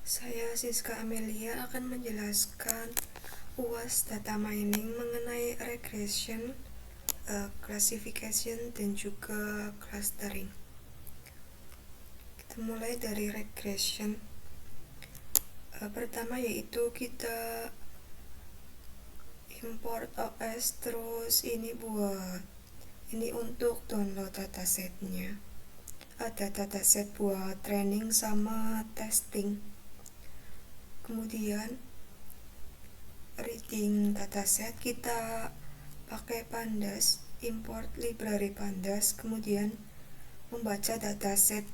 Saya Siska Amelia akan menjelaskan UAS data mining mengenai regression, classification, dan juga clustering. Kita mulai dari regression. Pertama yaitu kita import OS, terus ini untuk download datasetnya. Ada dataset buat training sama testing. Kemudian reading dataset kita pakai pandas, import library pandas, kemudian membaca dataset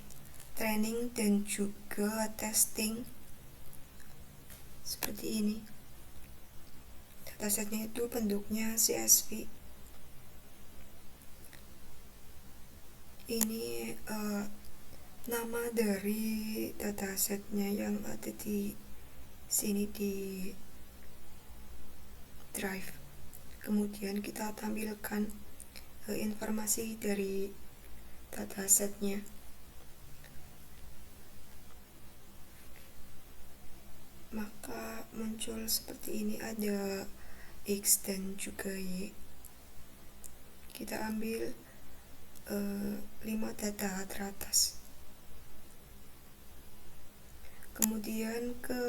training dan juga testing seperti ini. Datasetnya itu bentuknya CSV. Ini nama dari datasetnya yang ada di sini di drive. Kemudian kita tampilkan informasi dari datasetnya. Maka muncul seperti ini, ada X dan juga Y. Kita ambil 5 data teratas. Kemudian ke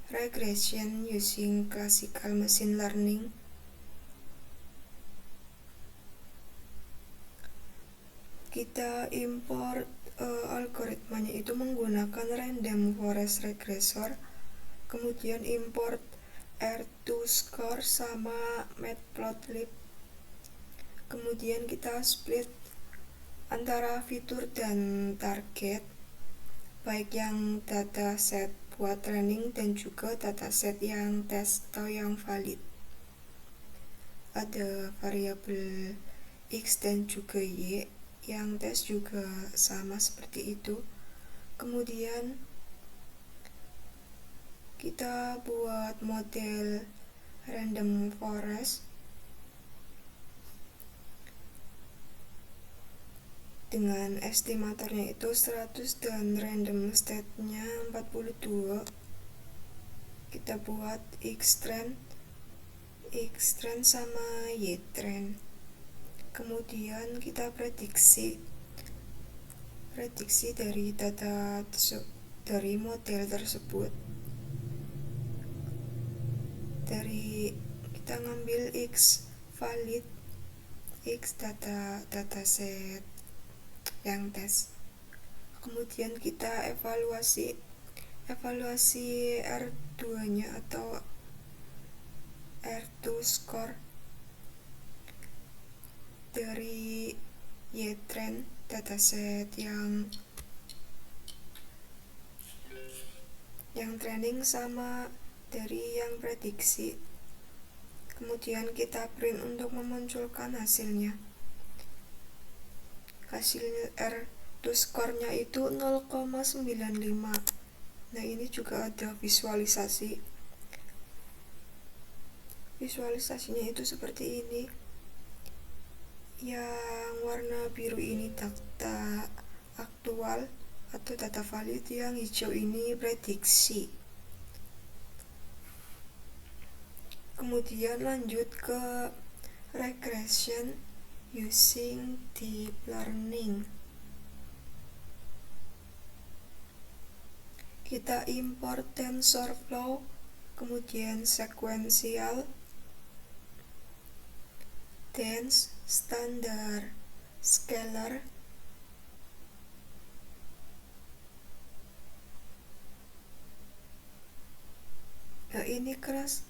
regression using classical machine learning. Kita import algoritmanya itu menggunakan random forest regressor, kemudian import R2Score sama matplotlib. Kemudian kita split antara fitur dan target, baik yang dataset buat training dan juga dataset yang tes atau yang valid. Ada variabel X dan juga Y, yang tes juga sama seperti itu. Kemudian kita buat model random forest dengan estimatornya itu 100 dan random state-nya 42. Kita buat X-trend sama Y-trend. Kemudian kita prediksi dari data dari model tersebut. Kita ngambil X valid, X dataset yang tes. Kemudian kita evaluasi R2-nya atau R2 score dari Y-trend dataset yang training sama dari yang prediksi. Kemudian kita print untuk memunculkan hasilnya. Hasil R2 score-nya itu 0,95. Nah, ini juga ada visualisasinya itu seperti ini. Yang warna biru ini data aktual atau data valid, yang hijau ini prediksi. Kemudian lanjut ke regression using deep learning. Kita import TensorFlow, kemudian sequential, dense, standard, scalar, nah ini keras.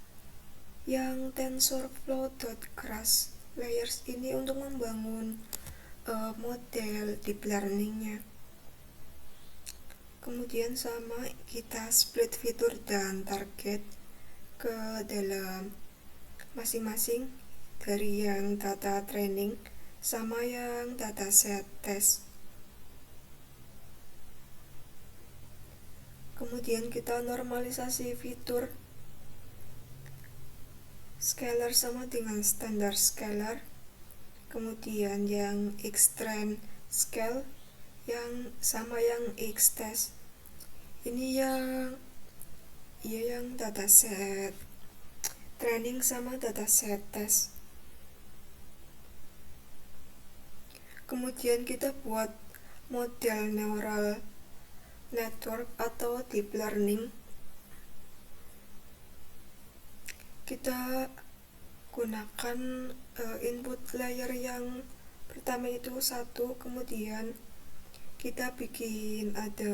Yang TensorFlow.crash layers ini untuk membangun model deep learningnya. Kemudian sama, kita split fitur dan target ke dalam masing-masing, dari yang data training sama yang dataset test. Kemudian kita normalisasi fitur scalar sama dengan standar scalar. Kemudian yang X-trend scale yang sama yang X-test. Ini yang dataset training sama dataset tes. Kemudian kita buat model neural network atau deep learning. Kita gunakan input layer yang pertama itu 1, kemudian kita bikin ada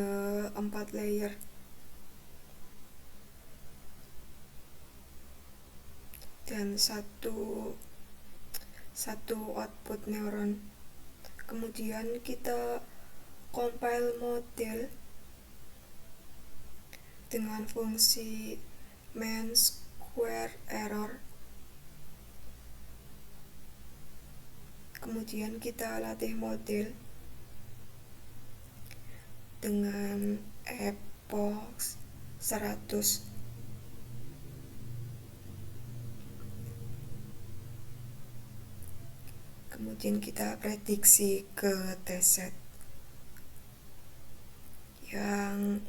4 layer dan satu output neuron. Kemudian kita compile model dengan fungsi mean square error. Kemudian kita latih model dengan epoch 100. Kemudian kita prediksi ke testset yang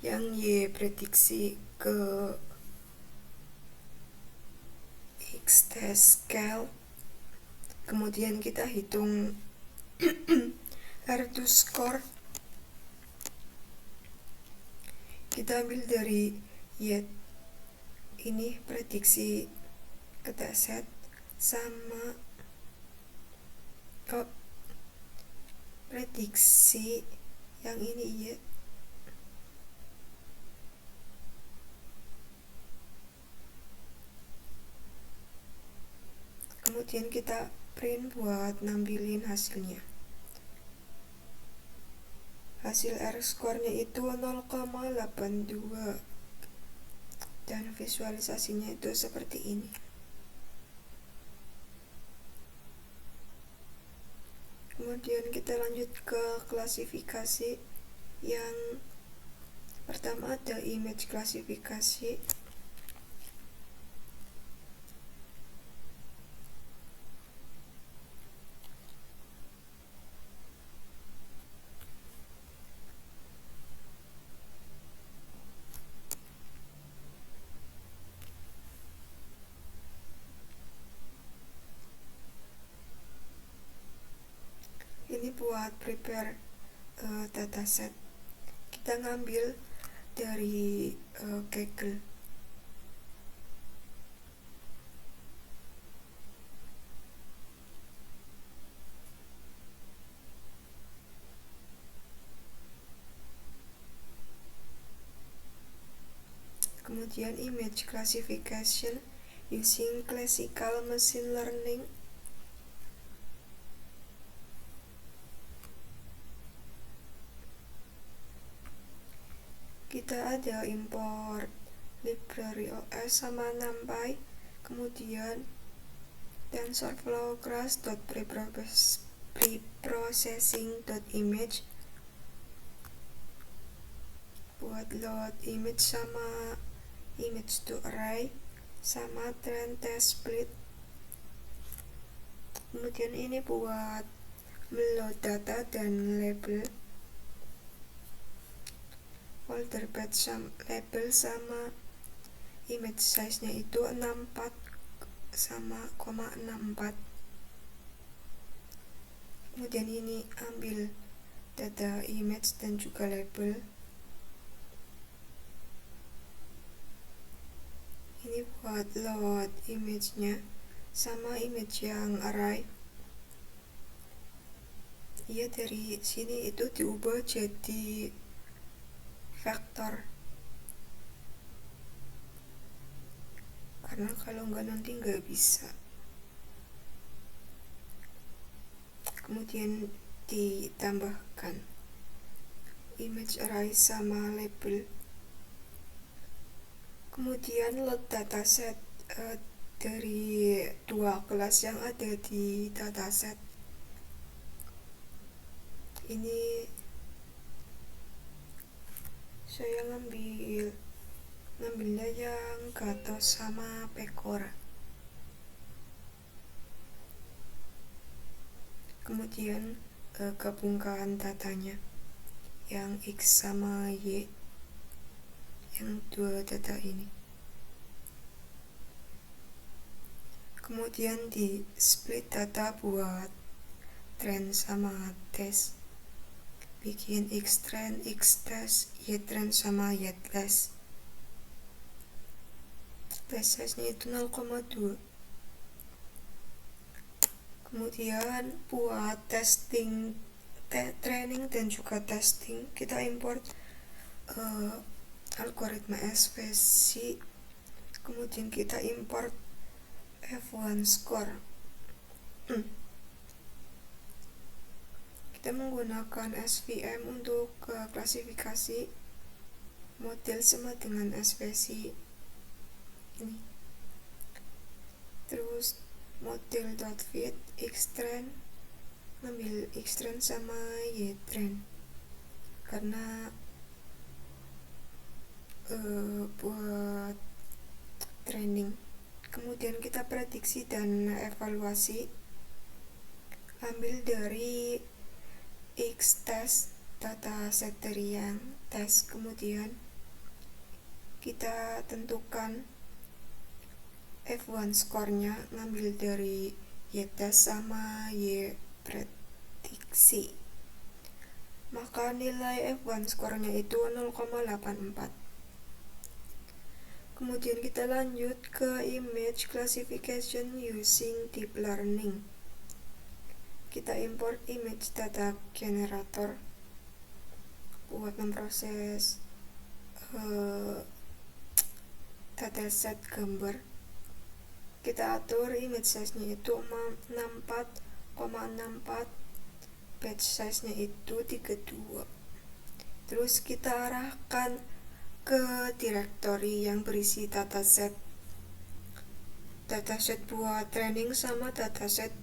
Y prediksi ke X test scale. Kemudian kita hitung R2 score. Kita ambil dari Y ini prediksi ke testset sama prediksi yang ini Y. Kemudian kita print buat nampilin hasilnya. Hasil R score-nya itu 0,82 dan visualisasinya itu seperti ini. Kemudian kita lanjut ke klasifikasi. Yang pertama ada image klasifikasi. Ini buat prepare dataset. Kita ngambil dari Kaggle. Kemudian image classification using classical machine learning. Kita ada import library OS sama NumPy, kemudian TensorFlow class.preprocessing.image buat load image sama image to array sama trend test split. Kemudian ini buat meload data dan label. Folder batch label sama image size nya itu 64 sama 64. Kemudian ini ambil data image dan juga label. Ini buat load image nya sama image yang array. Ya, dari sini itu diubah jadi vektor, karena kalau enggak nanti nggak bisa. Kemudian ditambahkan image array sama label. Kemudian load dataset dari 2 kelas yang ada di dataset. Ini saya ngambilnya yang Gatos sama Pecora. Kemudian gabungkan datanya. yang X sama Y, yang dua data ini. Kemudian di split data buat trend sama test, bikin X trend, X test, Y trend sama Y test. Test size-nya itu 0,2. Kemudian buat testing, training dan juga testing, kita import algoritma SVC. Kemudian kita import F1 score. Kita menggunakan SVM untuk klasifikasi model sama dengan SVC ini. Terus model.fit X-trend, ngambil X-trend sama Y-trend karena buat training. Kemudian kita prediksi dan evaluasi, ambil dari X test, data set dari yang tes, kemudian kita tentukan F1 skornya, ngambil dari Y test sama Y prediksi, maka nilai F1 skornya itu 0,84. Kemudian kita lanjut ke image classification using deep learning. Kita import image data generator buat memproses dataset gambar. Kita atur image size-nya itu 64,64, batch size-nya itu 32. Terus kita arahkan ke directory yang berisi dataset buat training sama dataset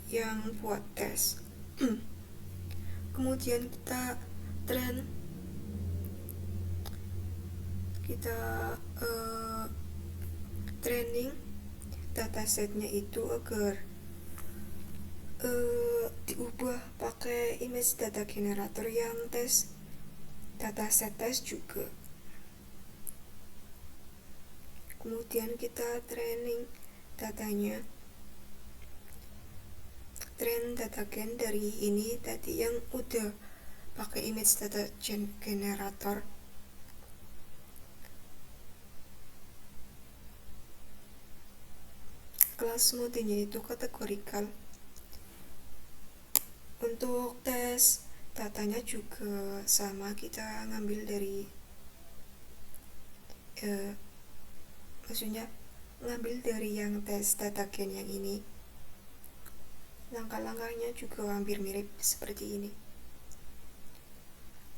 yang buat tes. Kemudian kita training datasetnya itu agar diubah pakai image data generator yang tes dataset tes juga. Kemudian kita training datanya, train data gen dari ini tadi yang udah pakai image data generator. Kelas modenya itu kategorikal. Untuk tes datanya juga sama, kita ngambil dari ngambil dari yang tes data gen yang ini. Langkah-langkahnya juga hampir mirip seperti ini.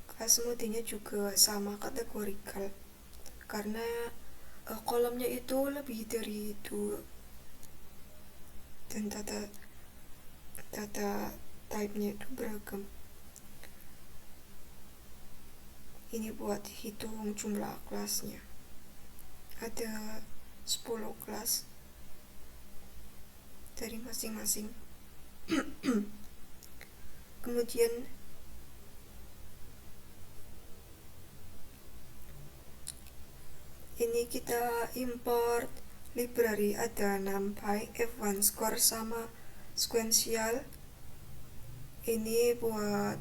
Kelas modenya juga sama, kategorikal, karena kolomnya itu lebih dari 2 dan data type-nya itu beragam. Ini buat hitung jumlah kelasnya, ada 10 kelas dari masing-masing. Kemudian ini kita import library, ada NumPy, F1 score sama sequential. Ini buat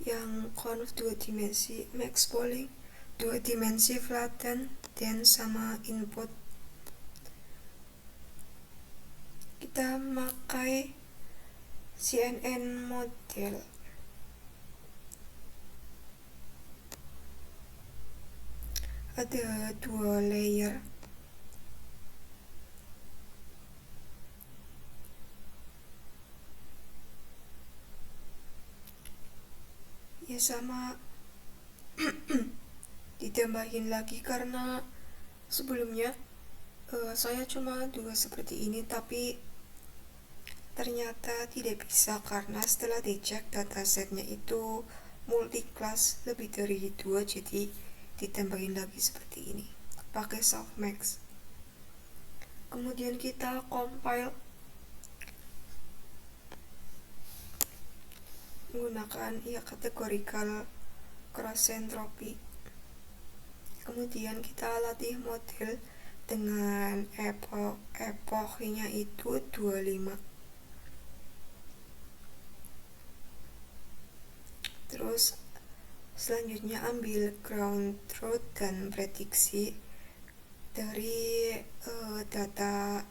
yang conv 2 dimensi, max polling 2 dimensi, flatten, dan sama input. Kita pakai CNN model. Ada 2 layer. Ya sama ditambahin lagi karena sebelumnya saya cuma 2 seperti ini, tapi ternyata tidak bisa karena setelah dicek datasetnya itu multi class lebih dari 2, jadi ditambahin lagi seperti ini pakai softmax. Kemudian kita compile menggunakan categorical cross entropy. Kemudian kita latih model dengan epochnya itu 25. Terus selanjutnya ambil ground truth dan prediksi dari data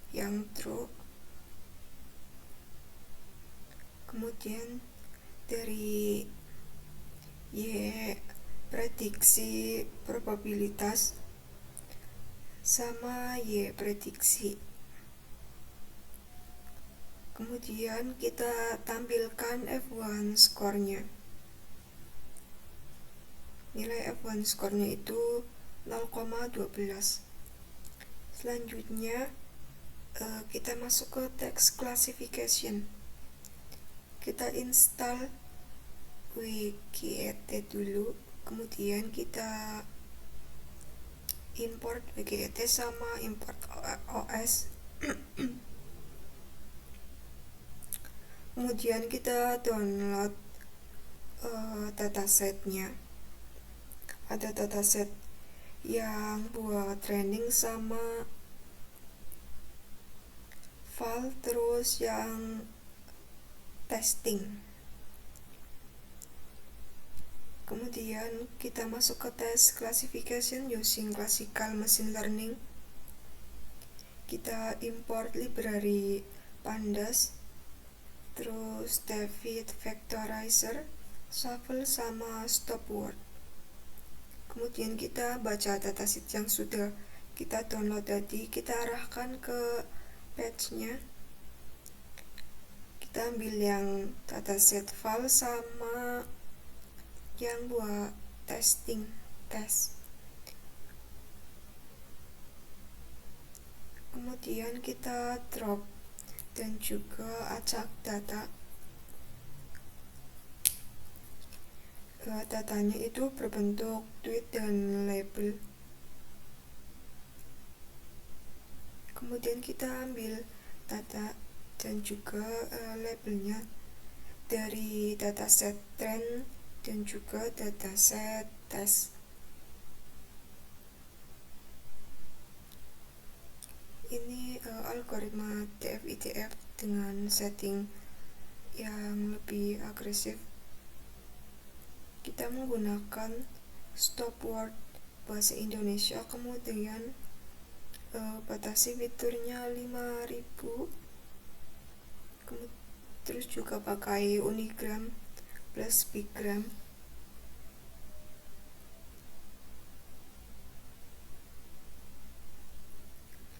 yang true. Kemudian dari Y prediksi probabilitas sama Y prediksi. Kemudian kita tampilkan F1 skornya. Nilai F1 skornya itu 0,12. Selanjutnya kita masuk ke text classification. Kita install WGET dulu, kemudian kita import WGET sama import OS. Kemudian kita download datasetnya. Ada dataset yang buat training sama file, terus yang testing. Kemudian kita masuk ke test classification using classical machine learning. Kita import library pandas, terus David vectorizer, shuffle sama stopword. Kemudian kita baca dataset yang sudah kita download tadi, kita arahkan ke page-nya. Kita ambil yang dataset file sama yang buat testing tes. Kemudian kita drop dan juga acak data. Datanya itu berbentuk tweet dan label. Kemudian kita ambil data dan juga labelnya dari dataset trend dan juga dataset test. Ini algoritma DF-IDF dengan setting yang lebih agresif. Kita menggunakan stopword bahasa Indonesia, kemudian batasi fiturnya 5000, terus juga pakai unigram plus bigram.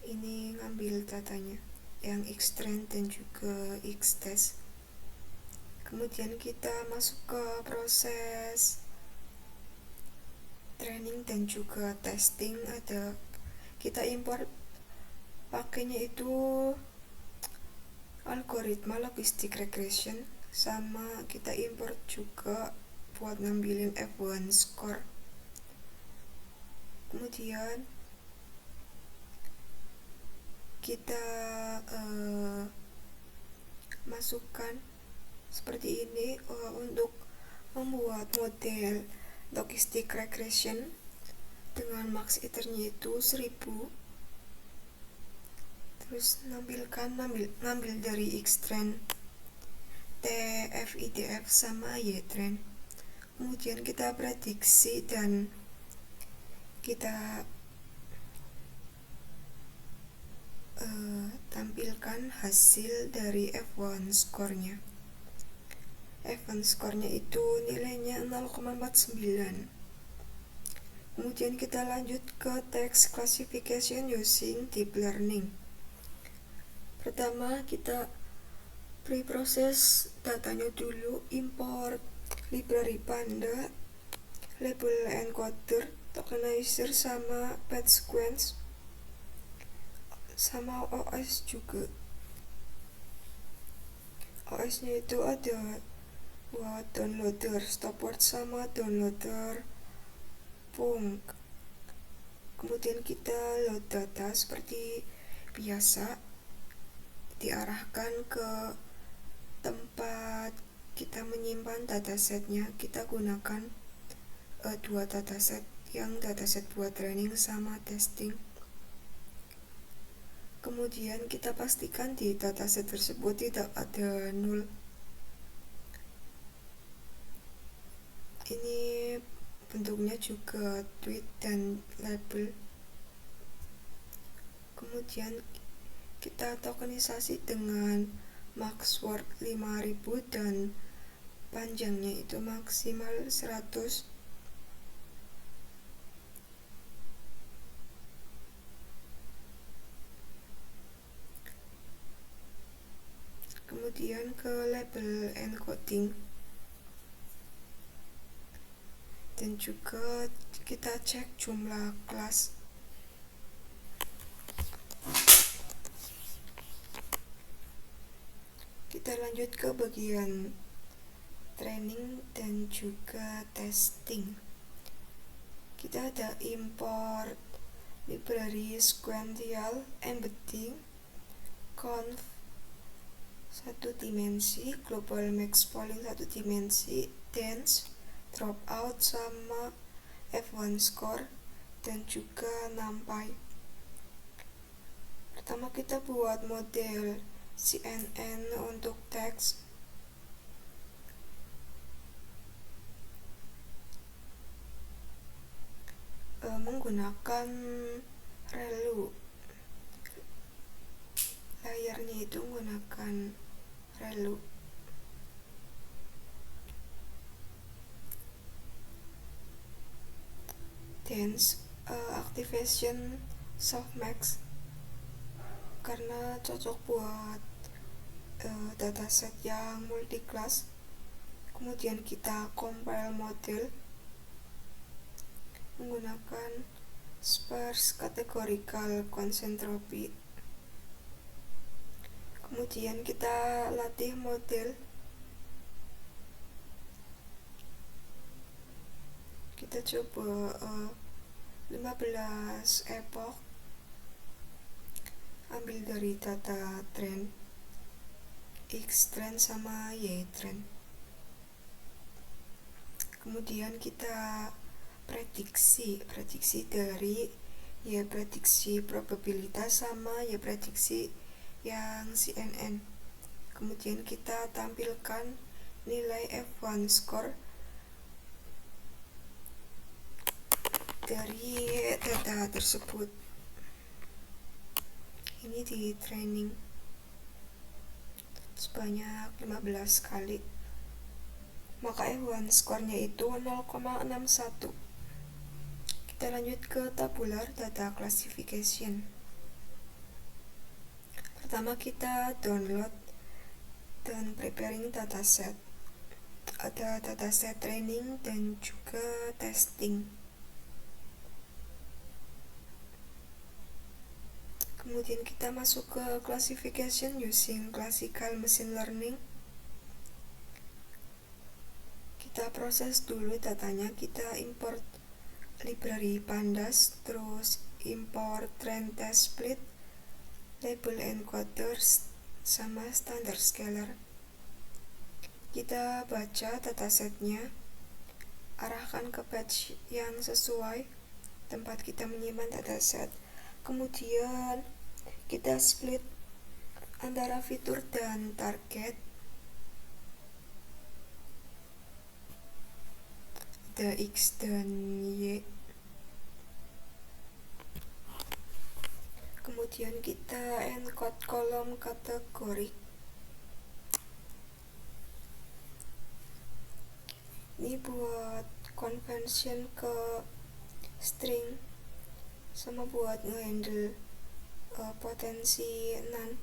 Ini ngambil datanya yang Xtrend dan juga Xtest. Kemudian kita masuk ke proses training dan juga testing. Kita import pakainya itu algoritma logistic regression, sama kita import juga buat ngambilin F1 score. Kemudian kita masukkan seperti ini untuk membuat model logistic regression dengan max iternya itu 1000. Terus ngambil dari Xtrend, DF-IDF sama Y-Trend. Kemudian kita prediksi dan kita tampilkan hasil dari F1 skornya. F1 skornya itu nilainya 0,49. Kemudian kita lanjut ke text classification using deep learning. Pertama kita preproses datanya dulu, import library panda, label encoder, tokenizer sama patch sequence, sama OS juga. OS-nya itu ada buat downloader stopword sama downloader Punk. Kemudian kita load data seperti biasa, diarahkan ke tempat kita menyimpan datasetnya, kita gunakan dua dataset, yang dataset buat training sama testing. Kemudian kita pastikan di dataset tersebut tidak ada null. Ini bentuknya juga tweet dan label. Kemudian kita tokenisasi dengan max word 5000 dan panjangnya itu maksimal 100. Kemudian ke label encoding, dan juga kita cek jumlah kelas. Kita lanjut ke bagian training dan juga testing. Kita ada import library sequential embedding, conv 1 dimensi, global max polling 1 dimensi, dance, dropout sama F1 score, dan juga numpy. Pertama kita buat model CNN untuk teks. Menggunakan relu. Layarnya itu menggunakan relu. Dance activation softmax karena cocok buat dataset yang multi class. Kemudian kita compile model menggunakan sparse categorical concentropy. Kemudian kita latih model. Kita coba 15 epoch, ambil dari data trend, X trend sama Y trend. Kemudian kita prediksi dari ya prediksi probabilitas sama ya prediksi yang CNN. Kemudian kita tampilkan nilai F1 score dari data tersebut. Ini di training sebanyak 15 kali, maka F1 skornya itu 0,61. Kita lanjut ke tabular data classification. Pertama kita download dan preparing dataset. Ada dataset training dan juga testing. Kemudian kita masuk ke classification using classical machine learning. Kita proses dulu datanya, kita import library pandas, terus import trend test split, label encoders, sama standard scalar. Kita baca datasetnya, arahkan ke batch yang sesuai tempat kita menyimpan dataset. Kemudian kita split antara fitur dan target. Ada X dan Y. Kemudian kita encode kolom kategori. Ini buat conversion ke string sama buat ngehandle potensi none.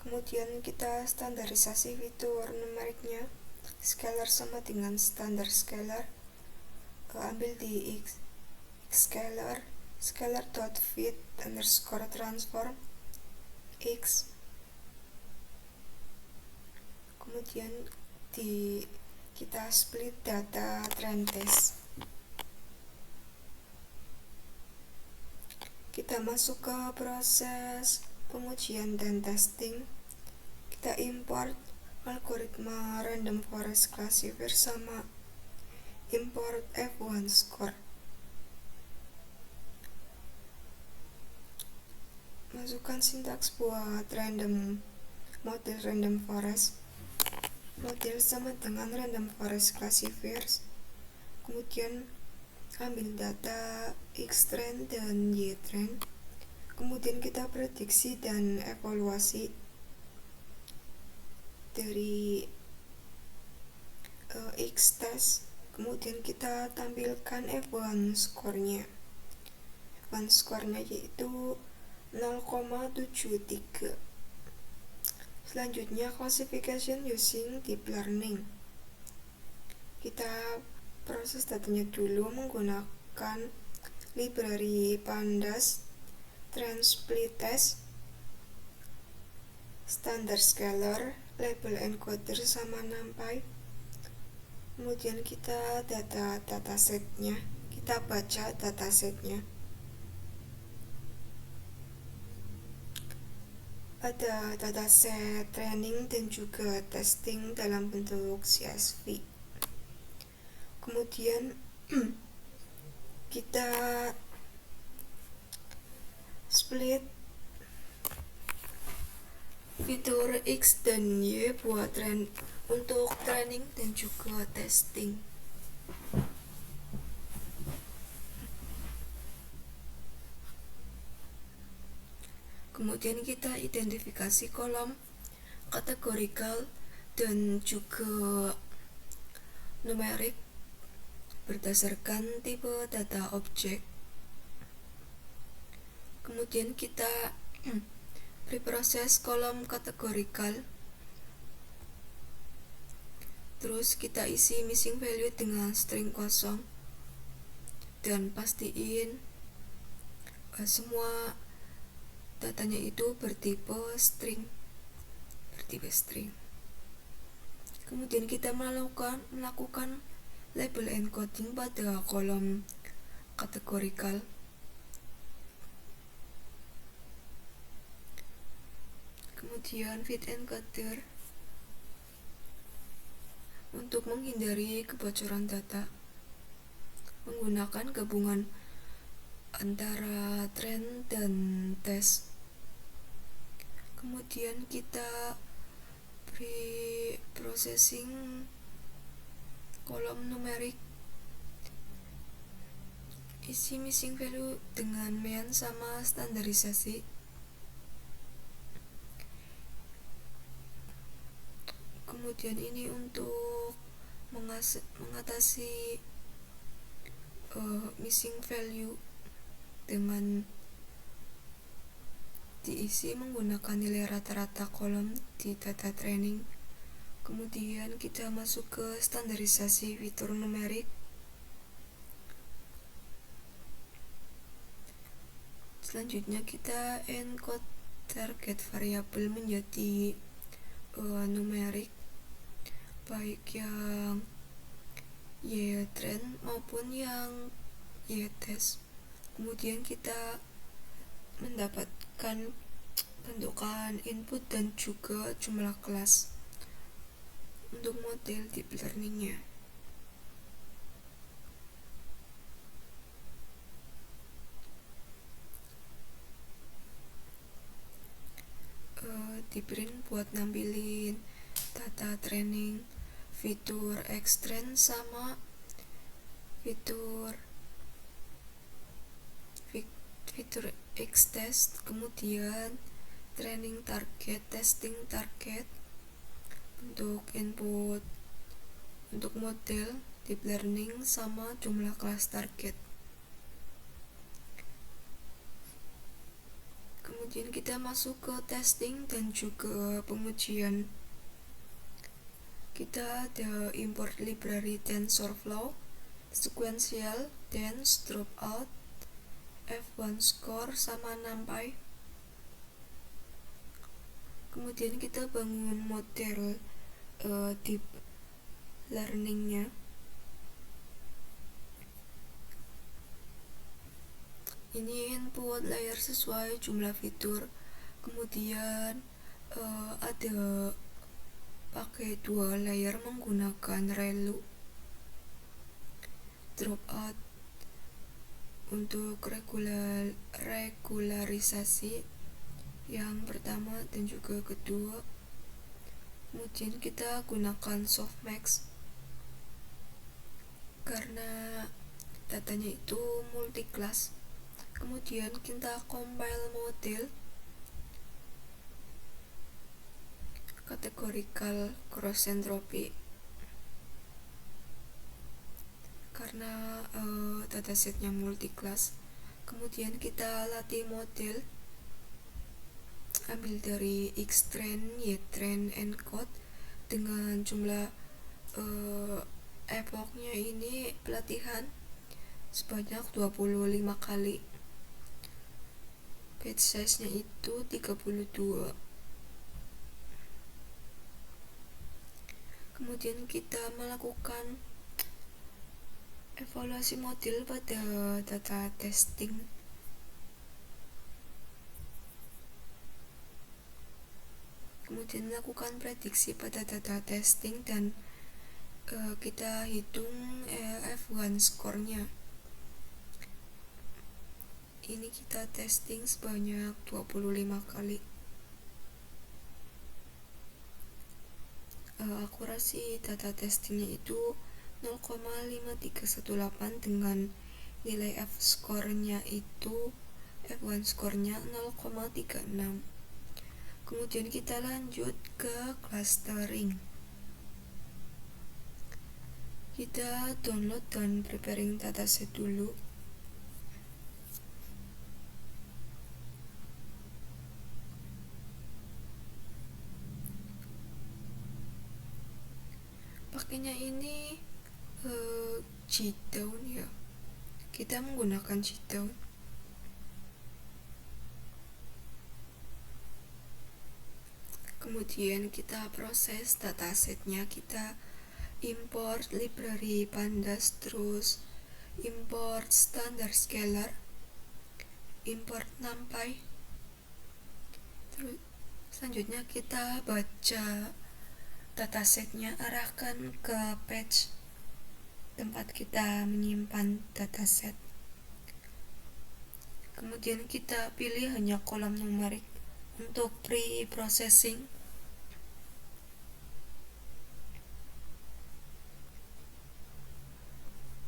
Kemudian kita standarisasi fitur numeriknya, scalar sama dengan standar scalar. Ambil di X scalar, scalar.fit underscore transform X. Kemudian kita split data trend test. Kita masuk ke proses pengujian dan testing. kita import algoritma random forest classifier sama import F1 score. Masukkan sintaks buat model random forest. Model sama dengan random forest classifiers. Kemudian ambil data X-trend dan Y-trend. Kemudian kita prediksi dan evaluasi dari X-test. Kemudian kita tampilkan F1 score-nya. F1 score-nya yaitu 0,73. Selanjutnya classification using deep learning. Kita proses datanya dulu menggunakan library pandas, trend split test, standard scalar, label encoder sama numpy. Kemudian kita datasetnya, kita baca datasetnya. Ada dataset training dan juga testing dalam bentuk CSV. Kemudian kita split fitur X dan Y buat untuk training dan juga testing. Kemudian kita identifikasi kolom kategorikal dan juga numerik berdasarkan tipe data objek. Kemudian kita preproses kolom kategorikal. Terus kita isi missing value dengan string kosong dan pastiin semua datanya itu bertipe string. Kemudian kita melakukan label encoding pada kolom kategorikal. Kemudian fit encoder untuk menghindari kebocoran data menggunakan gabungan antara trend dan test. Kemudian kita pre-processing kolom numerik, isi missing value dengan mean sama standarisasi. Kemudian ini untuk mengatasi missing value dengan diisi menggunakan nilai rata-rata kolom di data training. Kemudian kita masuk ke standarisasi fitur numerik. Selanjutnya kita encode target variabel menjadi numerik, baik yang Y-trend maupun yang Y-test. Kemudian kita mendapatkan bentukan input dan juga jumlah kelas untuk model deep learning-nya. Di print buat nampilin data training, fitur X-trend sama fitur X-test, kemudian training target, testing target, untuk input untuk model deep learning sama jumlah kelas target. Kemudian kita masuk ke testing dan juga pengujian. Kita ada import library TensorFlow, sequential, dense, dropout, F1 score sama numpy. Kemudian kita bangun model deep learning-nya. Ini input layer sesuai jumlah fitur. Kemudian ada pakai 2 layer menggunakan relu dropout untuk regularisasi yang pertama dan juga kedua. Kemudian kita gunakan softmax karena datanya itu multiclass. Kemudian kita compile model categorical cross entropy karena datasetnya multiclass. Kemudian kita latih model, ambil dari X-train, Y-train, encode dengan jumlah epochnya ini pelatihan sebanyak 25 kali. Batch size nya itu 32. Kemudian kita melakukan evaluasi model pada data testing. Kemudian melakukan prediksi pada data testing dan kita hitung F1 skornya. Ini kita testing sebanyak 25 kali. Akurasi data testingnya itu 0,5318 dengan nilai F skornya itu F1 skornya 0,36. Kemudian kita lanjut ke clustering. Kita download dan preparing dataset dulu. Pakainya ini Gdown ya. Kita menggunakan Gdown. Kemudian kita proses datasetnya, kita import library pandas, terus import standard scalar, import numpy. Terus selanjutnya kita baca datasetnya, arahkan ke page tempat kita menyimpan dataset. Kemudian kita pilih hanya kolom numerik untuk pre-processing.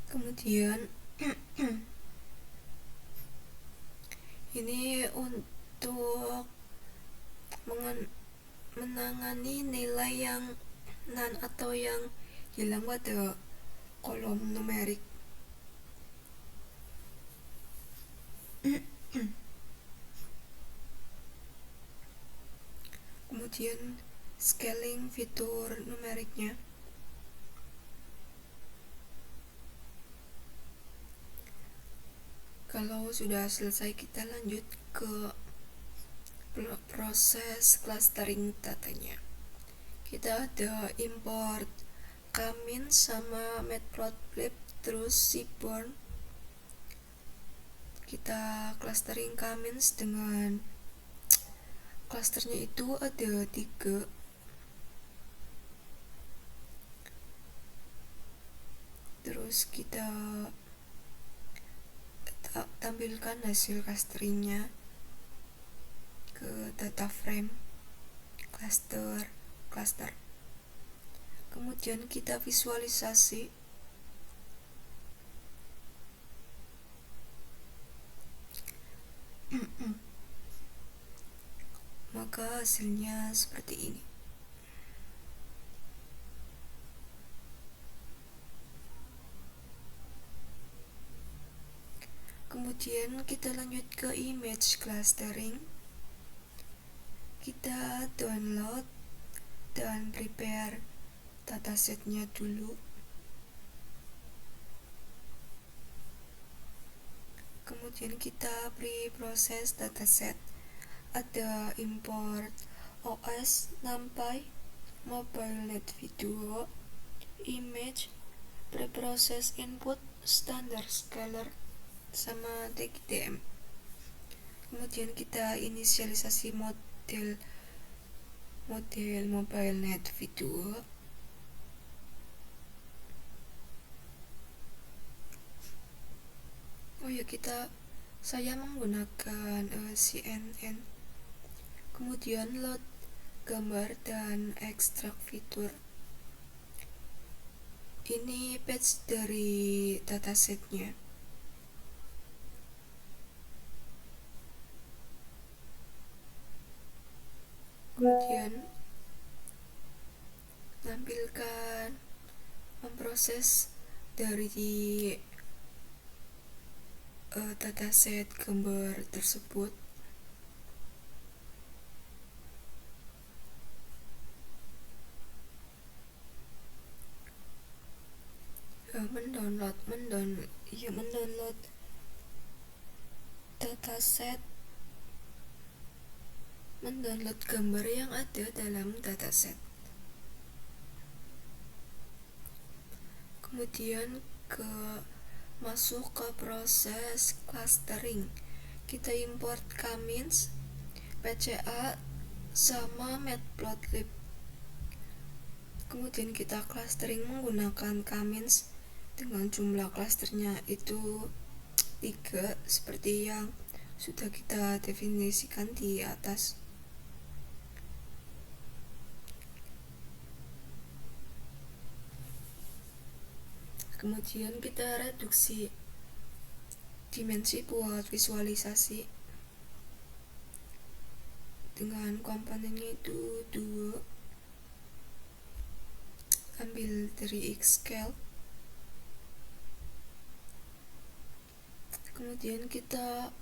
Kemudian ini untuk menangani nilai yang none atau yang hilang pada kolom numerik. Kemudian scaling fitur numeriknya. Kalau sudah selesai, kita lanjut ke proses clustering datanya. Kita ada import Kamin sama matplotlib, terus seaborn. Kita clustering Kamin dengan clusternya itu ada 3. Terus kita tampilkan hasil clusteringnya ke data frame cluster. Kemudian kita visualisasi. Maka hasilnya seperti ini. Kemudian kita lanjut ke image clustering. Kita download dan prepare datasetnya dulu. Kemudian kita pre-process dataset. Ada import OS, numpy, mobile net video, image, pre-process input, standard scalar, sama TXDM. Kemudian kita inisialisasi model model MobileNet V2. Oh ya, saya menggunakan CNN, kemudian load gambar dan ekstrak fitur. Ini patch dari datasetnya. Kemudian tampilkan memproses dari dataset gambar tersebut. Mendownload dataset, mendownload gambar yang ada dalam dataset. Kemudian masuk ke proses clustering. Kita import Kamins, PCA, sama Matplotlib. Kemudian kita clustering menggunakan Kamins dengan jumlah clusternya itu 3, seperti yang sudah kita definisikan di atas. Kemudian kita reduksi dimensi buat visualisasi dengan komponennya itu 2, ambil dari Xscale. Kemudian kita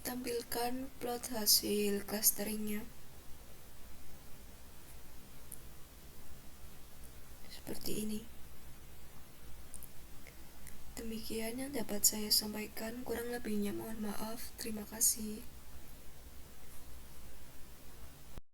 tampilkan plot hasil clusteringnya seperti ini. Demikian yang dapat saya sampaikan, kurang lebihnya mohon maaf. Terima kasih.